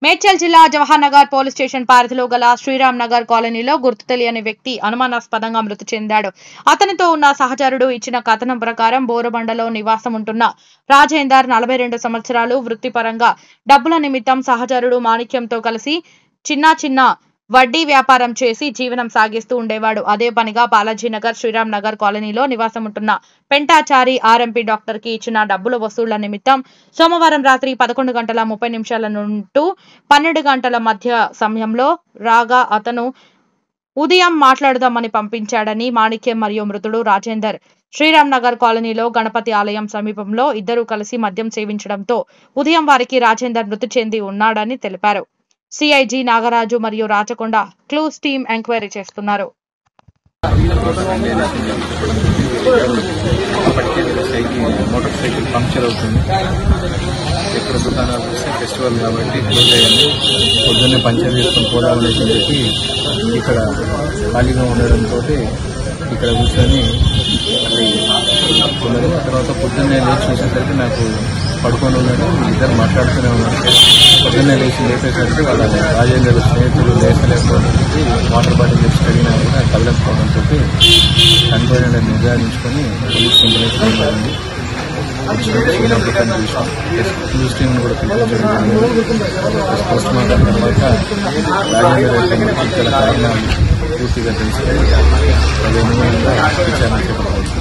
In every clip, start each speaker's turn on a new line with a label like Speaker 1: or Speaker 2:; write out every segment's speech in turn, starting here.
Speaker 1: మేడ్చల్ జిల్లా Jawahar Nagar police station పరిధిలో గల శ్రీరామ్ నగర్ కాలనీలో గుర్తు తెలియని వ్యక్తి అనుమానాస్పదంగా మృతి చెందాడు. అతనితో ఉన్న సహచరుడు ఇచ్చిన కథనం ప్రకారం బోరబండలో నివాసం ఉంటున్న రాజేందర్ 42 సంవత్సరాలు వృత్తిపరంగా డబ్బుల నిమిత్తం సహచరుడు మాణిక్యంతో కలిసి చిన్న వడ్డీ వ్యాపారం చేసి జీవనం సాగిస్తూ ఉండేవాడు. అదే పనిగా బాలాజీనగర్ శ్రీరామ్ నగర్ కాలనీలో నివాసం ఉంటున్న పెంటాచారి ఆర్ఎంపీ డాక్టర్ కి ఇచ్చిన డబ్బుల వసూళ్ల నిమిత్తం సోమవారం రాత్రి 11:30 నుండి 12 గంటల మధ్య సమయంలో రాగా అతను ఉదయం మాట్లాడదామని పంపించాడని మాణిక్యం మరియు మృతుడు రాజేందర్ శ్రీరామ్ నగర్ కాలనీలో గణపతి ఆలయం సమీపంలో ఇద్దరు కలిసి మద్యం సేవించడంతో ఉదయం వారికి రాజేందర్ మృతి చెంది ఉన్నాడని తెలిపారు. సిఐజీ నాగరాజు మరియు రాచకొండ క్లూస్ టీం ఎంక్వైరీ చేస్తున్నారు.
Speaker 2: మోటార్ సైకిల్ పంక్చర్ అవుతుంది. ఎక్కడ దుకాణాలు వస్తే ఫెస్టివల్ కాబట్టి క్లోజ్ అయ్యాను. పొద్దున్నే పంక్చర్ చేసుకొని పోదామని చెప్పి ఇక్కడ ఖాళీగా ఉండడంతో ఇక్కడ కూర్చొని తర్వాత పొద్దున్నే లేచి చూసేసరికి నాకు పడుకొని ఉన్నాడు. ఇద్దరు మాట్లాడుతూనే ఉన్నారు. పొద్దున్నే లేపేసరికి వాళ్ళ రాజేందర్ స్నేహితులు లేచలేకపోవడం చెప్పి వాటర్ బాటిల్ తెచ్చి అడిగినా కూడా కదలేకపోవడంతో చనిపోయిన నిర్ధారించుకొని పోలీస్ కంప్లైంట్ జరిగింది. న్యూస్ టీమ్ కూడా పిలిపించడం పోస్ట్ మార్టం తర్వాత రాజేందర్ ఇక్కడ కారణాలు పూర్తిగా తెలుసుకొని విచారణ చేపట్టవచ్చు.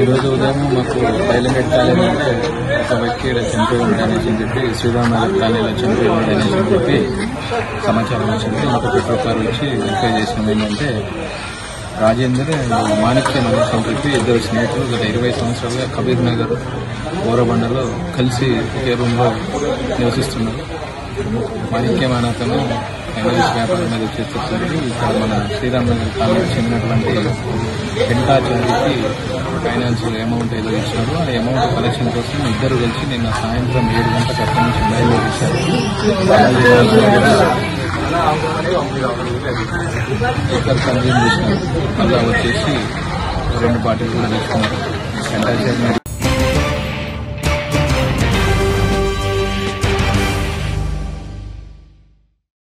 Speaker 2: ఈరోజు ఉదయం మాకు డైలమేట్ కాలేజీ ఒక వ్యక్తి చనిపోయి ఉంటాడనేసి చెప్పి శ్రీరామ్ నగర్ కాలేజీలో చనిపోయి ఉంటాడనేసి చెప్పి సమాచారం వచ్చింది. మాకు ప్రకారం వచ్చి వెరిఫై చేసినాం. ఏంటంటే రాజేందర్ మాణిక్యం అని చెప్పి ఇద్దరు స్నేహితులు గత 20 సంవత్సరాలుగా కబీర్ నగర్ బోరబండలో కలిసి ఒకే రూమ్లో నివసిస్తున్నారు. మాణిక్యం అనే అతను ఫైనాన్స్ వ్యాపారం మీద చేస్తుంది. ఇక్కడ మన శ్రీరామ్ నగర్ కాలనీకి చెందినటువంటి పెంటాచారికి ఫైనాన్స్ అమౌంట్ ఏదో ఇచ్చారు. ఆ అమౌంట్ కలెక్షన్ కోసం ఇద్దరు కలిసి నిన్న సాయంత్రం 7 గంటలకు అక్కడి నుంచి బయలుదేరించారు. ఇక్కడ కన్జ్యూమ్ చేసినారు. మళ్ళీ వచ్చేసి 2 బాటిల్ కూడా తీసుకున్నారు. పెంటాచారి